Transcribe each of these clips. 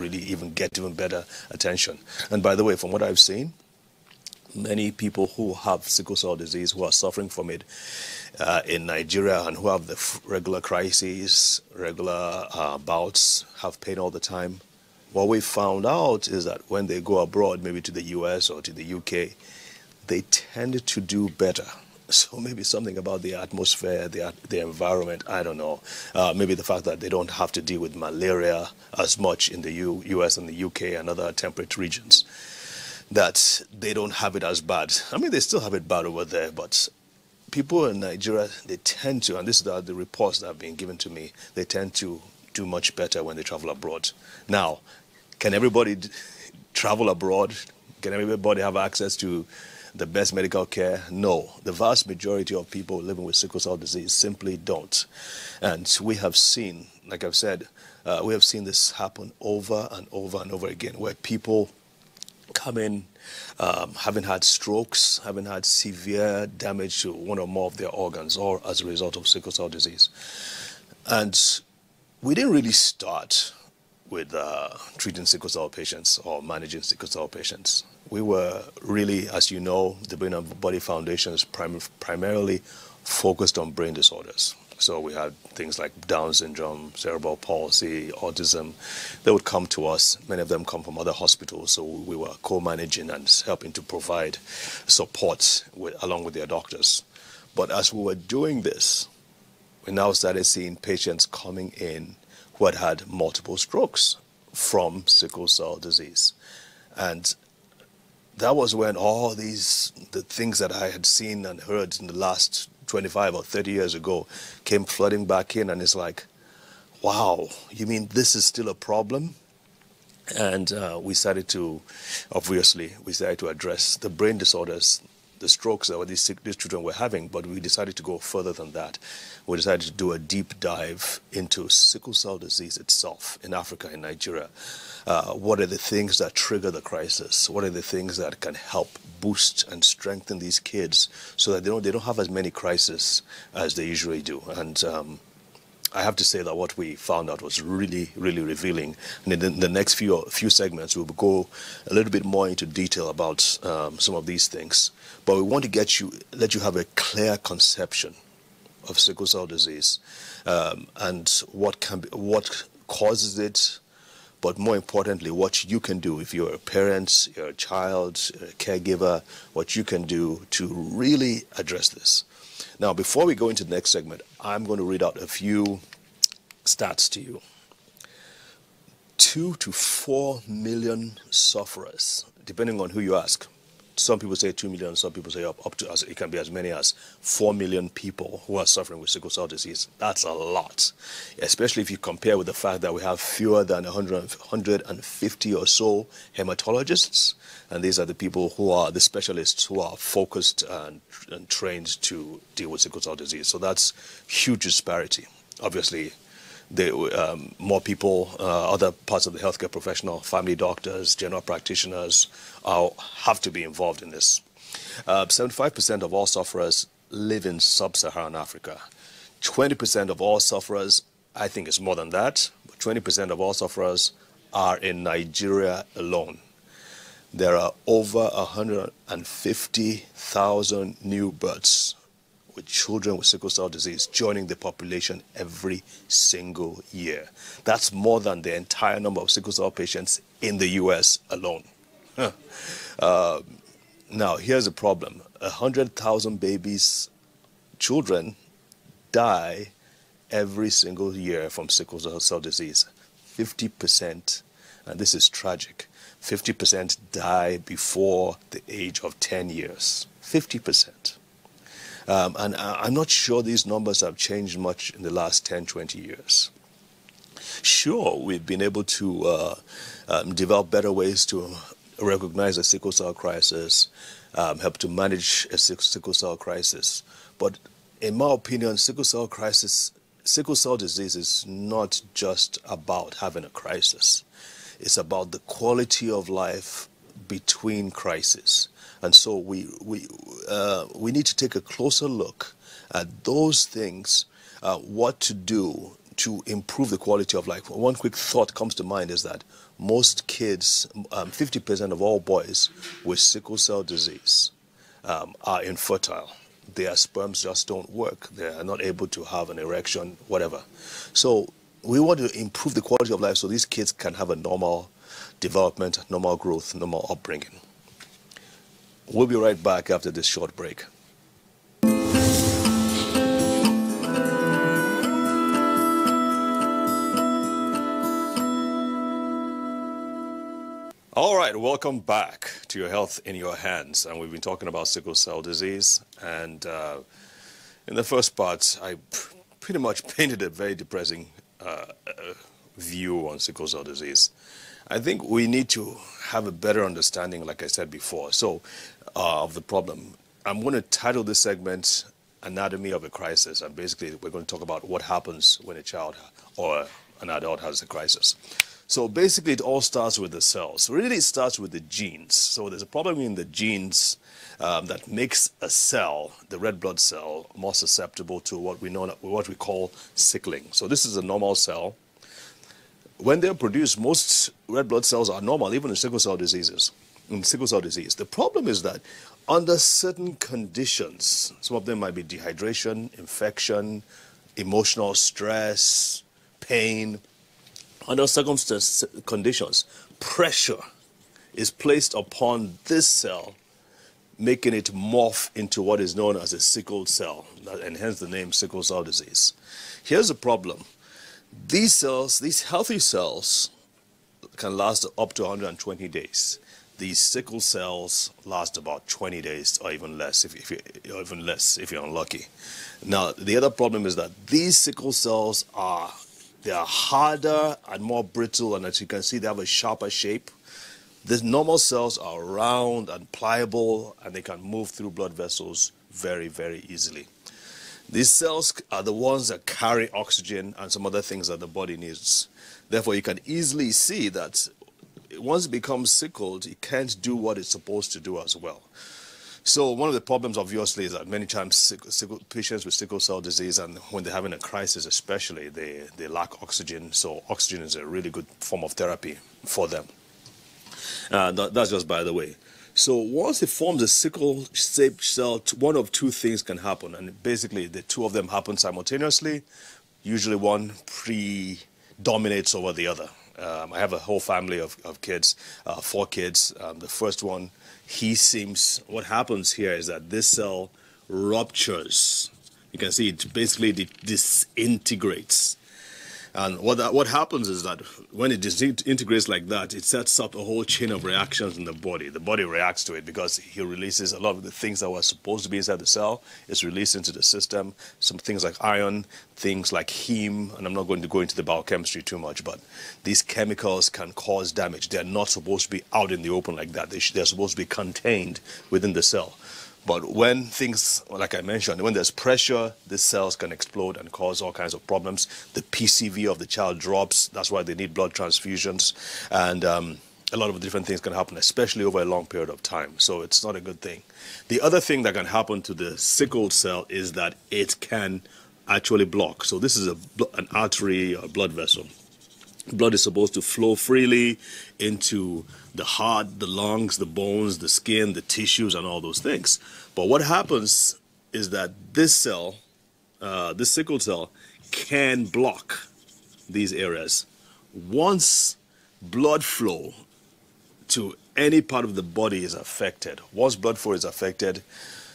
really even get even better attention. And by the way, from what I've seen, many people who have sickle cell disease, who are suffering from it in Nigeria and who have the regular crises, regular bouts, have pain all the time, what we found out is that when they go abroad, maybe to the US or to the UK, they tend to do better. So maybe something about the atmosphere, the environment, I don't know. Maybe the fact that they don't have to deal with malaria as much in the US and the UK and other temperate regions, that they don't have it as bad. I mean, they still have it bad over there, but people in Nigeria, they tend to, and this is the reports that have been given to me, they tend to do much better when they travel abroad. Now, can everybody travel abroad? Can everybody have access to the best medical care? No. The vast majority of people living with sickle cell disease simply don't. And we have seen, like I've said, we have seen this happen over and over and over again, where people come in having had strokes, having had severe damage to one or more of their organs, or as a result of sickle cell disease. And we didn't really start with treating sickle cell patients or managing sickle cell patients. We were really, as you know, the Brain and Body Foundation is primarily focused on brain disorders. So we had things like Down syndrome, cerebral palsy, autism. They would come to us. Many of them come from other hospitals, so we were co-managing and helping to provide support along with their doctors. But as we were doing this, we now started seeing patients coming in who had had multiple strokes from sickle cell disease. And that was when all the things that I had seen and heard in the last 25 or 30 years ago came flooding back in, and it's like, wow, you mean this is still a problem? And we started to address the brain disorders, the strokes that these children were having, but we decided to go further than that. We decided to do a deep dive into sickle cell disease itself in Africa, in Nigeria. What are the things that trigger the crisis? What are the things that can help boost and strengthen these kids so that they don't have as many crises as they usually do? And I have to say that what we found out was really, really revealing. And in the next few segments, we'll go a little bit more into detail about some of these things. But we want to let you have a clear conception of sickle cell disease and what causes it, but more importantly, what you can do if you're a parent, you're a child, a caregiver, what you can do to really address this. Now, before we go into the next segment, I'm going to read out a few stats to you. 2 to 4 million sufferers, depending on who you ask. Some people say 2 million, some people say up to, it can be as many as 4 million people who are suffering with sickle cell disease. That's a lot, especially if you compare with the fact that we have fewer than 150 or so hematologists. And these are the people who are the specialists who are focused and trained to deal with sickle cell disease. So that's huge disparity. Obviously, more people, other parts of the healthcare professional, family doctors, general practitioners, have to be involved in this. 75% of all sufferers live in sub-Saharan Africa. 20% of all sufferers, I think it's more than that, but 20% of all sufferers are in Nigeria alone. There are over 150,000 new births with children with sickle cell disease joining the population every single year. That's more than the entire number of sickle cell patients in the US alone. Now, here's a problem. 100,000 children die every single year from sickle cell disease. 50%, and this is tragic, 50% die before the age of 10 years. 50%. And I'm not sure these numbers have changed much in the last 10, 20 years. Sure, we've been able to develop better ways to recognize a sickle cell crisis, help to manage a sickle cell crisis. But in my opinion, sickle cell disease is not just about having a crisis. It's about the quality of life between crises. And so we need to take a closer look at those things, what to do to improve the quality of life, one quick thought comes to mind is that most kids, 50% of all boys with sickle cell disease are infertile. Their sperms just don't work. They are not able to have an erection, whatever. So we want to improve the quality of life so these kids can have a normal development, normal growth, normal upbringing. We'll be right back after this short break. All right, welcome back to Your Health in Your Hands. And we've been talking about sickle cell disease. And in the first part, I pretty much painted a very depressing view on sickle cell disease. I think we need to have a better understanding, like I said before, of the problem. I'm going to title this segment Anatomy of a Crisis. And basically, we're going to talk about what happens when a child or an adult has a crisis. So basically, it all starts with the cells. Really, it starts with the genes. So there's a problem in the genes that makes a cell, the red blood cell, more susceptible to what we call sickling. So this is a normal cell. When they're produced, most red blood cells are normal, even in sickle cell diseases. In sickle cell disease, the problem is that under certain conditions, some of them might be dehydration, infection, emotional stress, pain. Under certain conditions, pressure is placed upon this cell, making it morph into what is known as a sickle cell, and hence the name sickle cell disease. Here's the problem. These cells, these healthy cells, can last up to 120 days. These sickle cells last about 20 days or even less if you're unlucky. Now, the other problem is that these sickle cells are harder and more brittle, and as you can see, they have a sharper shape. The normal cells are round and pliable, and they can move through blood vessels very, very easily. These cells are the ones that carry oxygen and some other things that the body needs. Therefore, you can easily see that once it becomes sickled, it can't do what it's supposed to do as well. So one of the problems, obviously, is that many times patients with sickle cell disease, and when they're having a crisis especially, they lack oxygen. So oxygen is a really good form of therapy for them. That's just by the way. So once it forms a sickle-shaped cell, one of two things can happen. And basically, the two of them happen simultaneously. Usually one predominates over the other. I have a whole family of kids, 4 kids. The first one, what happens here is that this cell ruptures. You can see it basically disintegrates. And what happens is that when it disintegrates like that, it sets up a whole chain of reactions in the body. The body reacts to it because it releases a lot of the things that were supposed to be inside the cell. It's released into the system. Some things like iron, things like heme, and I'm not going to go into the biochemistry too much, but these chemicals can cause damage. They're not supposed to be out in the open like that. They're supposed to be contained within the cell. But when things, like I mentioned, when there's pressure, the cells can explode and cause all kinds of problems. The PCV of the child drops. That's why they need blood transfusions. And a lot of different things can happen, especially over a long period of time. So it's not a good thing. The other thing that can happen to the sickle cell is that it can actually block. So this is an artery or blood vessel. Blood is supposed to flow freely into the heart, the lungs, the bones, the skin, the tissues, and all those things. But what happens is that this cell, this sickle cell, can block these areas. Once blood flow to any part of the body is affected, once blood flow is affected,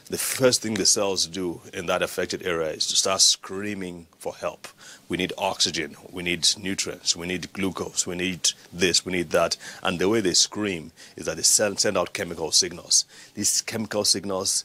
the first thing the cells do in that affected area is to start screaming for help. We need oxygen, we need nutrients, we need glucose, we need this, we need that. And the way they scream is that they send out chemical signals. These chemical signals,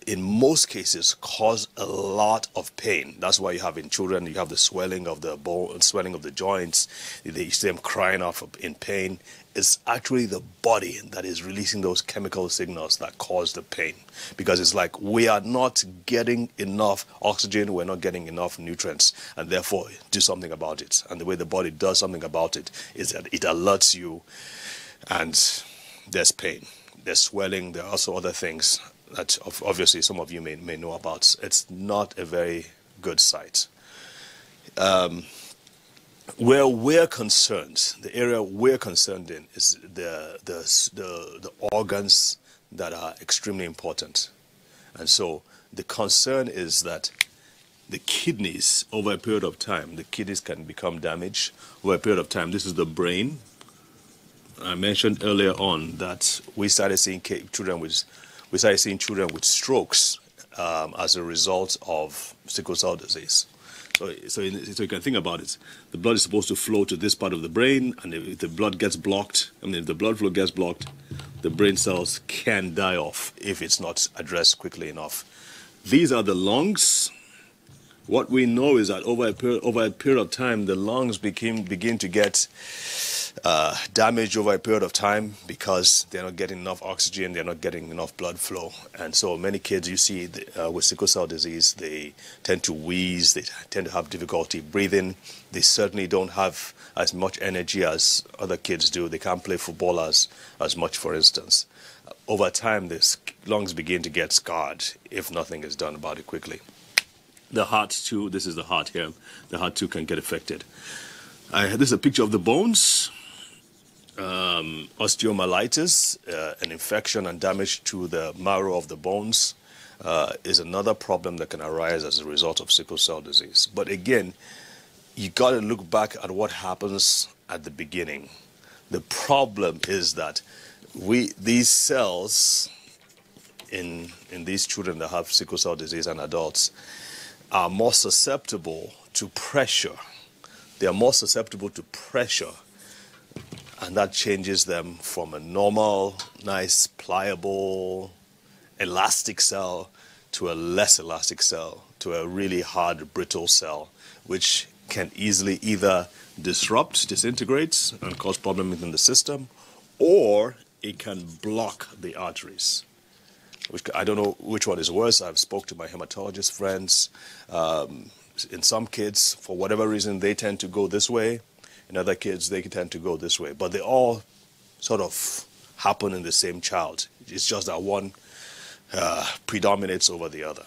in most cases, cause a lot of pain. That's why you have in children, you have the swelling of the bone, swelling of the joints. You see them crying off in pain. It's actually the body that is releasing those chemical signals that cause the pain. Because it's like we are not getting enough oxygen, we're not getting enough nutrients, and therefore do something about it. And the way the body does something about it is that it alerts you, and there's pain, there's swelling, there are also other things that obviously some of you may know about. It's not a very good sight. Where we're concerned, the area we're concerned in is the organs that are extremely important. And so the concern is that the kidneys, over a period of time, the kidneys can become damaged over a period of time. This is the brain. I mentioned earlier on that we started seeing children with strokes as a result of sickle cell disease. So you can think about it. The blood is supposed to flow to this part of the brain, and if the blood gets blocked, if the blood flow gets blocked, the brain cells can die off if it's not addressed quickly enough. These are the lungs. What we know is that over a period of time, the lungs begin to get damaged over a period of time because they're not getting enough oxygen, they're not getting enough blood flow. And so many kids you see with sickle cell disease, they tend to wheeze, they tend to have difficulty breathing. They certainly don't have as much energy as other kids do. They can't play football as much, for instance. Over time, the lungs begin to get scarred if nothing is done about it quickly. The heart too, this is the heart here, the heart too can get affected. This is a picture of the bones. Osteomyelitis, an infection and damage to the marrow of the bones is another problem that can arise as a result of sickle cell disease. But again, you got to look back at what happens at the beginning. The problem is that these cells in these children that have sickle cell disease and adults are more susceptible to pressure. They are more susceptible to pressure, and that changes them from a normal, nice, pliable, elastic cell to a less elastic cell, to a really hard, brittle cell, which can easily either disintegrate, and cause problems within the system, or it can block the arteries. I don't know which one is worse. I've spoke to my hematologist friends. In some kids, for whatever reason, they tend to go this way. In other kids, they tend to go this way. But they all sort of happen in the same child. It's just that one predominates over the other.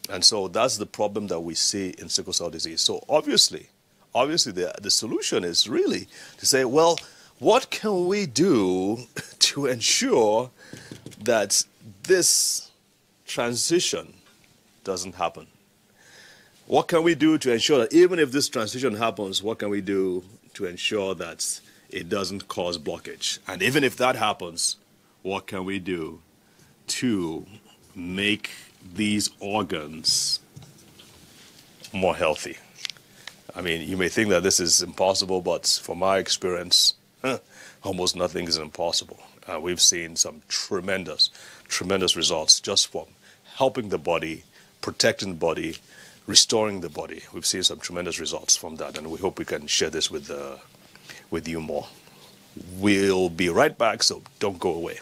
And so that's the problem that we see in sickle cell disease. So obviously the solution is really to say, well, what can we do to ensure that this transition doesn't happen? What can we do to ensure that even if this transition happens, what can we do to ensure that it doesn't cause blockage? And even if that happens, what can we do to make these organs more healthy? I mean, you may think that this is impossible, but from my experience, almost nothing is impossible. We've seen some tremendous results just from helping the body, protecting the body, restoring the body. We've seen some tremendous results from that, and we hope we can share this with you more. We'll be right back, so don't go away.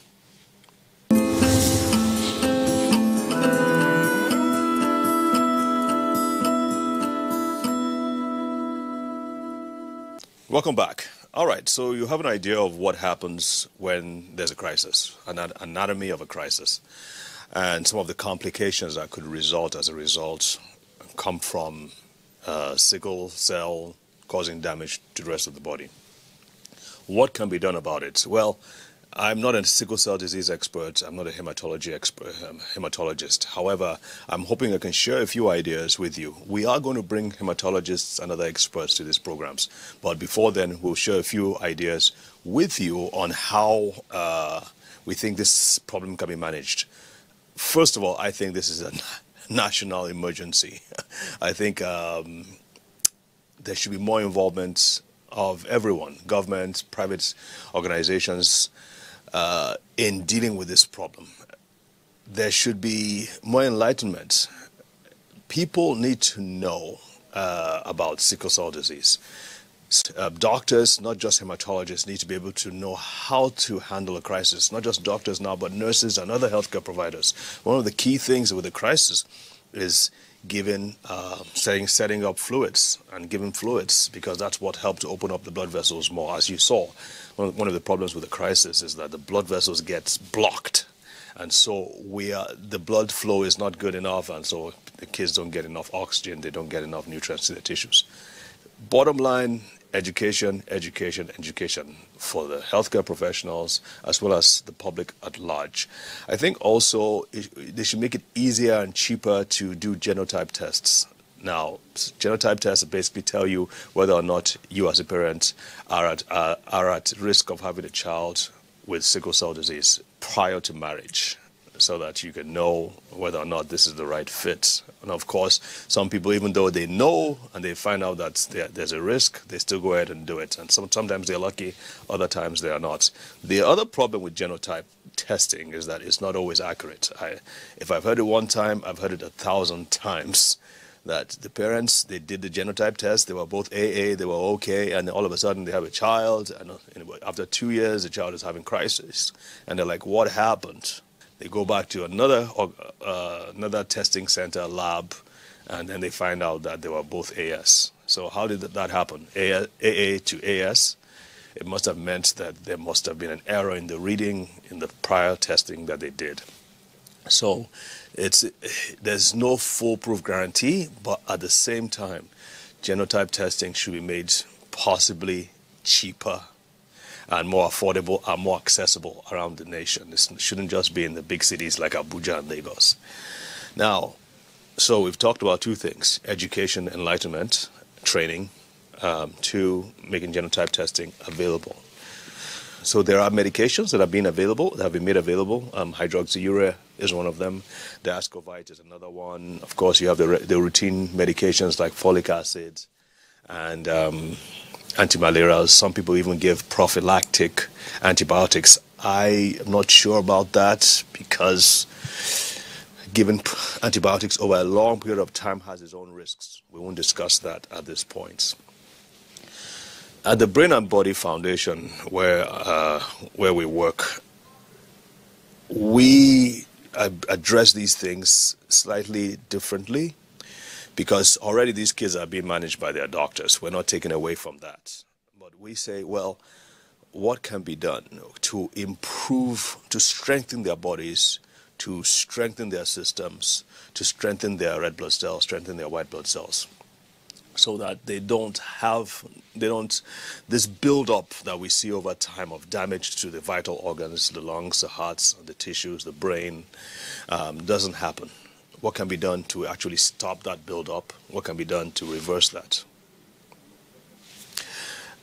Welcome back. All right, so you have an idea of what happens when there's a crisis, an anatomy of a crisis, and some of the complications that could result as a result come from sickle cell causing damage to the rest of the body. What can be done about it? Well, I'm not a sickle cell disease expert. I'm not a hematologist. However, I'm hoping I can share a few ideas with you. We are going to bring hematologists and other experts to these programs. But before then, we'll share a few ideas with you on how we think this problem can be managed. First of all, I think this is a national emergency. I think there should be more involvement of everyone, government, private organizations, in dealing with this problem. There should be more enlightenment. People need to know about sickle cell disease. Doctors, not just hematologists, need to be able to know how to handle a crisis. Not just doctors now, but nurses and other healthcare providers. One of the key things with a crisis is setting up fluids and giving fluids, because that's what helped to open up the blood vessels more. As you saw, one of the problems with the crisis is that the blood vessels get blocked, and so the blood flow is not good enough, and so the kids don't get enough oxygen, they don't get enough nutrients to their tissues. Bottom line, education, education, education for the healthcare professionals as well as the public at large. I think also they should make it easier and cheaper to do genotype tests. Now, genotype tests basically tell you whether or not you as a parent are at risk of having a child with sickle cell disease prior to marriage, so that you can know whether or not this is the right fit. And of course, some people, even though they know and they find out that there's a risk, they still go ahead and do it. And sometimes they're lucky, other times they are not. The other problem with genotype testing is that it's not always accurate. If I've heard it one time, I've heard it 1,000 times. That the parents, they did the genotype test, they were both AA, they were okay, and all of a sudden they have a child, and after 2 years, the child is having crisis. And they're like, what happened? They go back to another testing center lab, and then they find out that they were both AS. So how did that happen? AA to AS? It must have meant that there must have been an error in the reading in the prior testing that they did. So there's no foolproof guarantee, but at the same time, genotype testing should be made possibly cheaper and more affordable and more accessible around the nation. It shouldn't just be in the big cities like Abuja and Lagos. Now, so we've talked about two things: education, enlightenment, training, to making genotype testing available. So there are medications that have been made available. Hydroxyurea is one of them. Dascovite is another one. Of course, you have the routine medications like folic acid and antimalarials. Some people even give prophylactic antibiotics. I am not sure about that, because giving antibiotics over a long period of time has its own risks. We won't discuss that at this point. At the Brain and Body Foundation, where we work, we address these things slightly differently, because already these kids are being managed by their doctors. We're not taking away from that. But we say, well, what can be done to improve, to strengthen their bodies, to strengthen their systems, to strengthen their red blood cells, strengthen their white blood cells, so that they don't this build-up that we see over time of damage to the vital organs, the lungs, the hearts, the tissues, the brain, doesn't happen. What can be done to actually stop that build-up? What can be done to reverse that?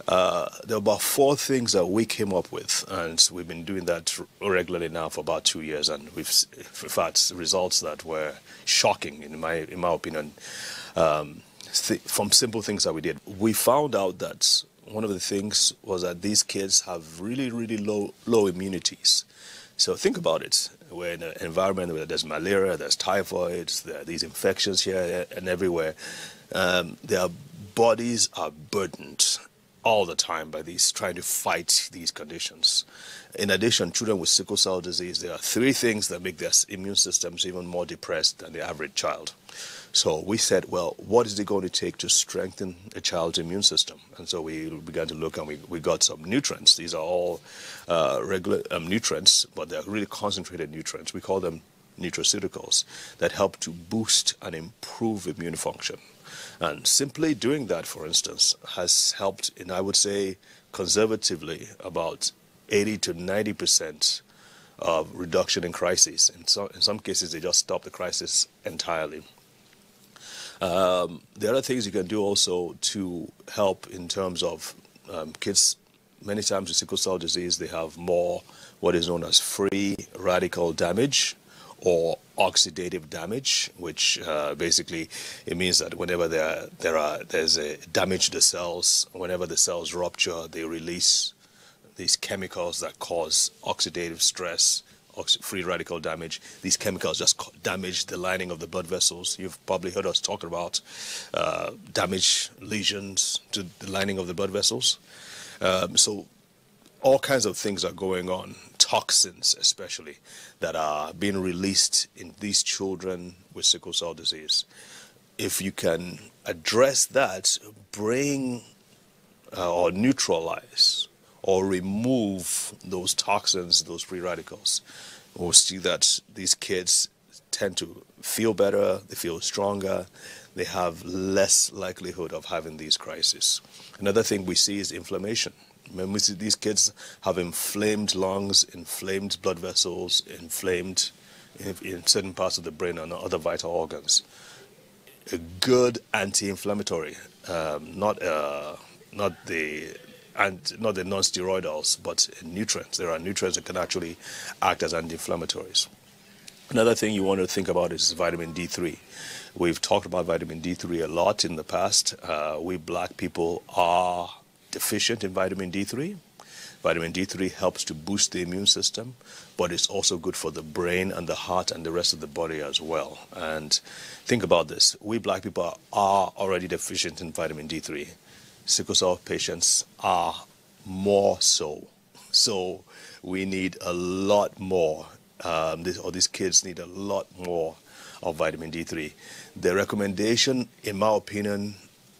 There are about 4 things that we came up with, and we've been doing that regularly now for about 2 years, and we've had results that were shocking in my opinion. From simple things that we did, we found out that one of the things was that these kids have really, really low immunities. So think about it. We're in an environment where there's malaria, there's typhoid, there are these infections here and everywhere. Their bodies are burdened all the time by trying to fight these conditions. In addition, children with sickle cell disease, there are 3 things that make their immune systems even more depressed than the average child. So we said, well, what is it going to take to strengthen a child's immune system? And so we began to look, and we got some nutrients. These are all regular nutrients, but they're really concentrated nutrients. We call them nutraceuticals that help to boost and improve immune function. And simply doing that, for instance, has helped in, I would say, conservatively, about 80 to 90% of reduction in crises. In some cases, they just stop the crisis entirely. There are things you can do also to help in terms of kids. Many times with sickle cell disease, they have more what is known as free radical damage or oxidative damage, which basically it means that whenever there's a damage to the cells, whenever the cells rupture, they release these chemicals that cause oxidative stress, free radical damage. These chemicals just damage the lining of the blood vessels. You've probably heard us talk about damaged lesions to the lining of the blood vessels. So all kinds of things are going on, toxins especially, that are being released in these children with sickle cell disease. If you can address that, bring or neutralize or remove those toxins, those free radicals, we'll see that these kids tend to feel better, they feel stronger, they have less likelihood of having these crises. Another thing we see is inflammation. When we see these kids have inflamed lungs, inflamed blood vessels, inflamed in certain parts of the brain and other vital organs. A good anti-inflammatory, not the non-steroidals, but nutrients. There are nutrients that can actually act as anti-inflammatories. Another thing you want to think about is vitamin D3. We've talked about vitamin D3 a lot in the past. We black people are deficient in vitamin D3. Vitamin D3 helps to boost the immune system, but it's also good for the brain and the heart and the rest of the body as well. And think about this. We black people are already deficient in vitamin D3. Sickle cell patients are more so. So we need a lot more. These kids need a lot more of vitamin D3. The recommendation, in my opinion,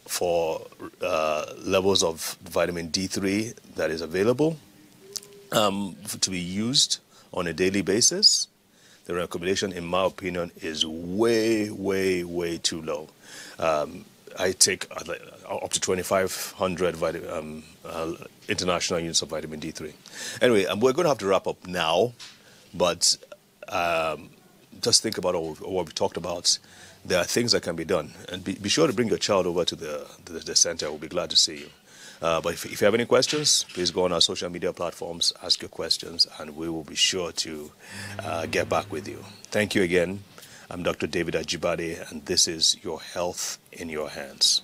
for levels of vitamin D3 that is available to be used on a daily basis, the recommendation, in my opinion, is way, way, way too low. I take up to 2,500 international units of vitamin D3. Anyway, we're going to have to wrap up now, but just think about what we talked about. There are things that can be done, and be sure to bring your child over to the center. We'll be glad to see you. But if you have any questions, please go on our social media platforms, ask your questions, and we will be sure to get back with you. Thank you again. I'm Dr. David Ajibade, and this is Your Health in Your Hands.